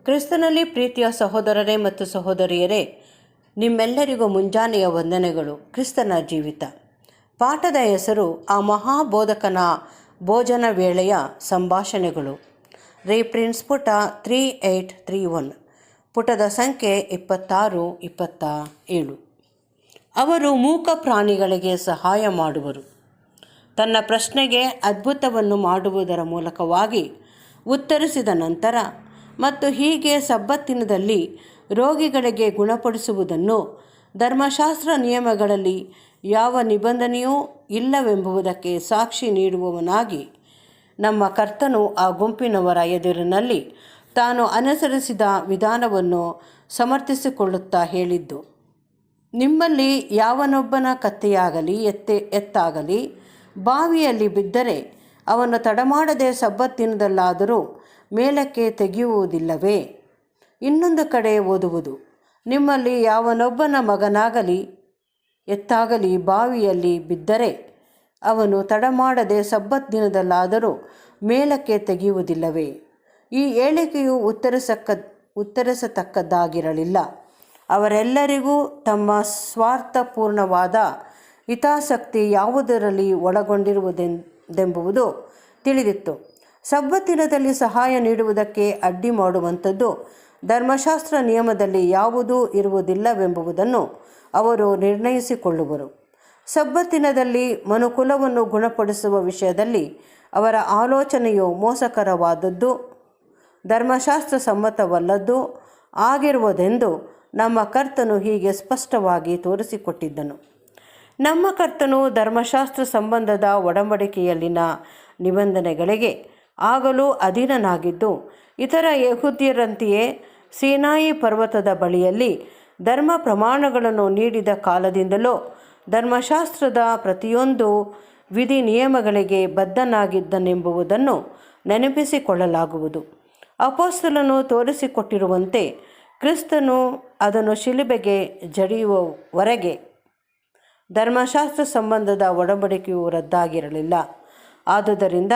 ಕ್ರಿಸ್ತನಲ್ಲಿ ಪ್ರೀತಿಯ ಸಹೋದರರೇ ಮತ್ತು ಸಹೋದರಿಯರೇ, ನಿಮ್ಮೆಲ್ಲರಿಗೂ ಮುಂಜಾನೆಯ ವಂದನೆಗಳು. ಕ್ರಿಸ್ತನ ಜೀವಿತ ಪಾಠದ ಹೆಸರು ಆ ಮಹಾಬೋಧಕನ ಭೋಜನ ವೇಳೆಯ ಸಂಭಾಷಣೆಗಳು. ರೀಪ್ರಿನ್ಸ್ ಪುಟ 3831, ಪುಟದ ಸಂಖ್ಯೆ 26-27. ಅವರು ಮೂಕ ಪ್ರಾಣಿಗಳಿಗೆ ಸಹಾಯ ಮಾಡುವರು. ತನ್ನ ಪ್ರಶ್ನೆಗೆ ಅದ್ಭುತವನ್ನು ಮಾಡುವುದರ ಮೂಲಕವಾಗಿ ಉತ್ತರಿಸಿದ ನಂತರ ಮತ್ತು ಹೀಗೆ ಸಬ್ಬತ್ತಿನದಲ್ಲಿ ರೋಗಿಗಳಿಗೆ ಗುಣಪಡಿಸುವುದನ್ನು ಧರ್ಮಶಾಸ್ತ್ರ ನಿಯಮಗಳಲ್ಲಿ ಯಾವ ನಿಬಂಧನೆಯೂ ಇಲ್ಲವೆಂಬುದಕ್ಕೆ ಸಾಕ್ಷಿ ನೀಡುವವನಾಗಿ ನಮ್ಮ ಕರ್ತನು ಆ ಗುಂಪಿನವರ ಎದುರಿನಲ್ಲಿ ತಾನು ಅನುಸರಿಸಿದ ವಿಧಾನವನ್ನು ಸಮರ್ಥಿಸಿಕೊಳ್ಳುತ್ತಾ ಹೇಳಿದ್ದು, ನಿಮ್ಮಲ್ಲಿ ಯಾವನೊಬ್ಬನ ಕತ್ತೆಯಾಗಲಿ ಎತ್ತಾಗಲಿ ಬಾವಿಯಲ್ಲಿ ಬಿದ್ದರೆ ಅವನು ತಡಮಾಡದೆ ಸಬ್ಬತ್ತಿನದಲ್ಲಾದರೂ ಮೇಲಕ್ಕೆ ತೆಗೆಯುವುದಿಲ್ಲವೇ? ಇನ್ನೊಂದು ಕಡೆ ಓದುವುದು, ನಿಮ್ಮಲ್ಲಿ ಯಾವನೊಬ್ಬನ ಮಗನಾಗಲಿ ಎತ್ತಾಗಲಿ ಬಾವಿಯಲ್ಲಿ ಬಿದ್ದರೆ ಅವನು ತಡಮಾಡದೆ ಸಬ್ಬತ್ ದಿನದಲ್ಲಾದರೂ ಮೇಲಕ್ಕೆ ತೆಗೆಯುವುದಿಲ್ಲವೇ? ಈ ಹೇಳಿಕೆಯು ಉತ್ತರಿಸತಕ್ಕದ್ದಾಗಿರಲಿಲ್ಲ. ಅವರೆಲ್ಲರಿಗೂ ತಮ್ಮ ಸ್ವಾರ್ಥಪೂರ್ಣವಾದ ಹಿತಾಸಕ್ತಿ ಯಾವುದರಲ್ಲಿ ಒಳಗೊಂಡಿರುವುದೆಂಬುದು ತಿಳಿದಿತ್ತು. ಸಬ್ಬತ್ತಿನದಲ್ಲಿ ಸಹಾಯ ನೀಡುವುದಕ್ಕೆ ಅಡ್ಡಿ ಮಾಡುವಂಥದ್ದು ಧರ್ಮಶಾಸ್ತ್ರ ನಿಯಮದಲ್ಲಿ ಯಾವುದೂ ಇರುವುದಿಲ್ಲವೆಂಬುದನ್ನು ಅವರು ನಿರ್ಣಯಿಸಿಕೊಳ್ಳುವರು. ಸಬ್ಬತ್ತಿನದಲ್ಲಿ ಮನುಕುಲವನ್ನು ಗುಣಪಡಿಸುವ ವಿಷಯದಲ್ಲಿ ಅವರ ಆಲೋಚನೆಯು ಮೋಸಕರವಾದದ್ದು, ಧರ್ಮಶಾಸ್ತ್ರ ಸಮ್ಮತವಲ್ಲದ್ದು ಆಗಿರುವುದೆಂದು ನಮ್ಮ ಕರ್ತನು ಹೀಗೆ ಸ್ಪಷ್ಟವಾಗಿ ತೋರಿಸಿಕೊಟ್ಟಿದ್ದನು. ನಮ್ಮ ಕರ್ತನು ಧರ್ಮಶಾಸ್ತ್ರ ಸಂಬಂಧದ ಒಡಂಬಡಿಕೆಯಲ್ಲಿನ ನಿಬಂಧನೆಗಳಿಗೆ ಆಗಲೂ ಅಧೀನನಾಗಿದ್ದು, ಇತರ ಯೆಹೂದ್ಯರಂತೆಯೇ ಸೀನಾಯಿ ಪರ್ವತದ ಬಳಿಯಲ್ಲಿ ಧರ್ಮ ಪ್ರಮಾಣಗಳನ್ನು ನೀಡಿದ ಕಾಲದಿಂದಲೂ ಧರ್ಮಶಾಸ್ತ್ರದ ಪ್ರತಿಯೊಂದು ವಿಧಿ ನಿಯಮಗಳಿಗೆ ಬದ್ಧನಾಗಿದ್ದನೆಂಬುದನ್ನು ನೆನಪಿಸಿಕೊಳ್ಳಲಾಗುವುದು. ಅಪೊಸ್ತಲನು ತೋರಿಸಿಕೊಟ್ಟಿರುವಂತೆ ಕ್ರಿಸ್ತನು ಅದನ್ನು ಶಿಲುಬೆಗೆ ಜಡಿಯುವವರೆಗೆ ಧರ್ಮಶಾಸ್ತ್ರ ಸಂಬಂಧದ ಒಡಂಬಡಿಕೆಯು ರದ್ದಾಗಿರಲಿಲ್ಲ. ಆದುದರಿಂದ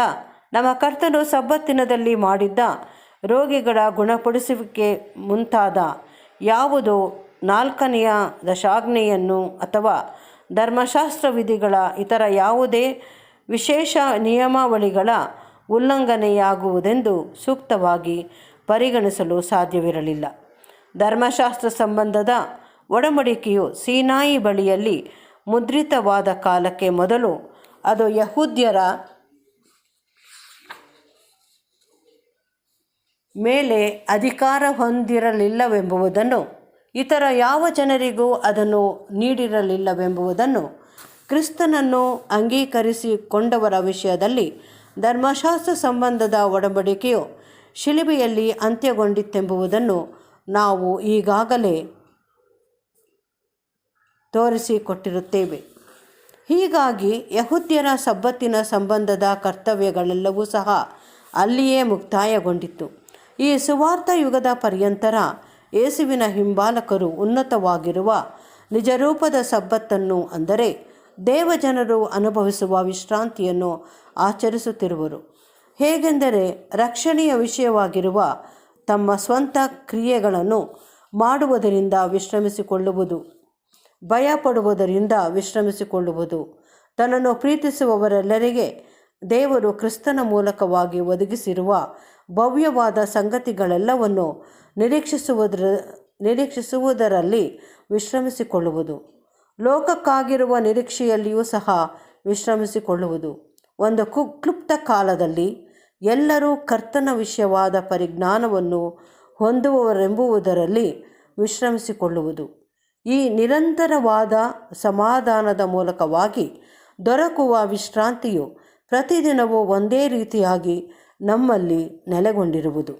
ನಮ್ಮ ಕರ್ತನು ಸಬ್ಬತ್ತಿನದಲ್ಲಿ ಮಾಡಿದ್ದ ರೋಗಿಗಳ ಗುಣಪಡಿಸುವಿಕೆ ಮುಂತಾದ ಯಾವುದೋ 4ನೆಯ ದಶಾಜ್ಞೆಯನ್ನು ಅಥವಾ ಧರ್ಮಶಾಸ್ತ್ರ ವಿಧಿಗಳ ಇತರ ಯಾವುದೇ ವಿಶೇಷ ನಿಯಮಾವಳಿಗಳ ಉಲ್ಲಂಘನೆಯಾಗುವುದೆಂದು ಸೂಕ್ತವಾಗಿ ಪರಿಗಣಿಸಲು ಸಾಧ್ಯವಿರಲಿಲ್ಲ. ಧರ್ಮಶಾಸ್ತ್ರ ಸಂಬಂಧದ ಒಡಂಬಡಿಕೆಯು ಸೀನಾಯಿ ಬಳಿಯಲ್ಲಿ ಮುದ್ರಿತವಾದ ಕಾಲಕ್ಕೆ ಮೊದಲು ಅದು ಯಹೂದ್ಯರ ಮೇಲೆ ಅಧಿಕಾರ ಹೊಂದಿರಲಿಲ್ಲವೆಂಬುದನ್ನು, ಇತರ ಯಾವ ಜನರಿಗೂ ಅದನ್ನು ನೀಡಿರಲಿಲ್ಲವೆಂಬುದನ್ನು, ಕ್ರಿಸ್ತನನ್ನು ಅಂಗೀಕರಿಸಿಕೊಂಡವರ ವಿಷಯದಲ್ಲಿ ಧರ್ಮಶಾಸ್ತ್ರ ಸಂಬಂಧದ ಒಡಂಬಡಿಕೆಯು ಶಿಲುಬೆಯಲ್ಲಿ ಅಂತ್ಯಗೊಂಡಿತೆಂಬುದನ್ನು ನಾವು ಈಗಾಗಲೇ ತೋರಿಸಿಕೊಟ್ಟಿರುತ್ತೇವೆ. ಹೀಗಾಗಿ ಯಹೂದ್ಯರ ಸಬ್ಬತ್ತಿನ ಸಂಬಂಧದ ಕರ್ತವ್ಯಗಳೆಲ್ಲವೂ ಸಹ ಅಲ್ಲಿಯೇ ಮುಕ್ತಾಯಗೊಂಡಿತ್ತು. ಈ ಸುವಾರ್ಥ ಯುಗದ ಪರ್ಯಂತರ ಯೇಸುವಿನ ಹಿಂಬಾಲಕರು ಉನ್ನತವಾಗಿರುವ ನಿಜರೂಪದ ಸಬ್ಬತ್ತನ್ನು, ಅಂದರೆ ದೇವಜನರು ಅನುಭವಿಸುವ ವಿಶ್ರಾಂತಿಯನ್ನು ಆಚರಿಸುತ್ತಿರುವರು. ಹೇಗೆಂದರೆ ರಕ್ಷಣೆಯ ವಿಷಯವಾಗಿರುವ ತಮ್ಮ ಸ್ವಂತ ಕ್ರಿಯೆಗಳನ್ನು ಮಾಡುವುದರಿಂದ ವಿಶ್ರಮಿಸಿಕೊಳ್ಳುವುದು, ಭಯಪಡುವುದರಿಂದ ವಿಶ್ರಮಿಸಿಕೊಳ್ಳುವುದು, ತನ್ನನ್ನು ಪ್ರೀತಿಸುವವರೆಲ್ಲರಿಗೆ ದೇವರು ಕ್ರಿಸ್ತನ ಮೂಲಕವಾಗಿ ಒದಗಿಸಿರುವ ಭವ್ಯವಾದ ಸಂಗತಿಗಳೆಲ್ಲವನ್ನು ನಿರೀಕ್ಷಿಸುವುದರಲ್ಲಿ ವಿಶ್ರಮಿಸಿಕೊಳ್ಳುವುದು, ಲೋಕಕ್ಕಾಗಿರುವ ನಿರೀಕ್ಷೆಯಲ್ಲಿಯೂ ಸಹ ವಿಶ್ರಮಿಸಿಕೊಳ್ಳುವುದು. ಒಂದು ಕ್ಲುಪ್ತ ಕಾಲದಲ್ಲಿ ಎಲ್ಲರೂ ಕರ್ತನ ವಿಷಯವಾದ ಪರಿಜ್ಞಾನವನ್ನು ಹೊಂದುವರೆಂಬುದರಲ್ಲಿ ವಿಶ್ರಮಿಸಿಕೊಳ್ಳುವುದು. ಈ ನಿರಂತರವಾದ ಸಮಾಧಾನದ ಮೂಲಕವಾಗಿ ದೊರಕುವ ವಿಶ್ರಾಂತಿಯು ಪ್ರತಿದಿನವೂ ಒಂದೇ ರೀತಿಯಾಗಿ ನಮ್ಮಲ್ಲಿ ನೆಲೆಗೊಂಡಿರುವುದು.